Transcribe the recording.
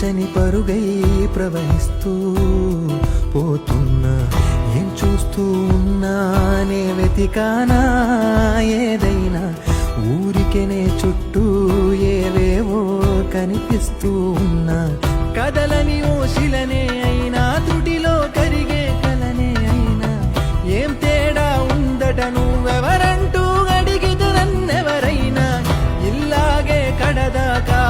ఆశని పరుగై ప్రవహిస్తూ పోతున్నా, ఏం చూస్తూ ఉన్నానే వెతికానా ఏదైనా, ఊరికెనే చుట్టూ ఏవేవో కనిపిస్తూ ఉన్నా, కదలని ఓశిలనే అయినా త్రుటిలో కరిగే కలనే అయినా, ఏం తేడా ఉందట నువ్వెవరంటూ అడిగితే నన్నెవరైనా, ఇల్లాగే కడదాకా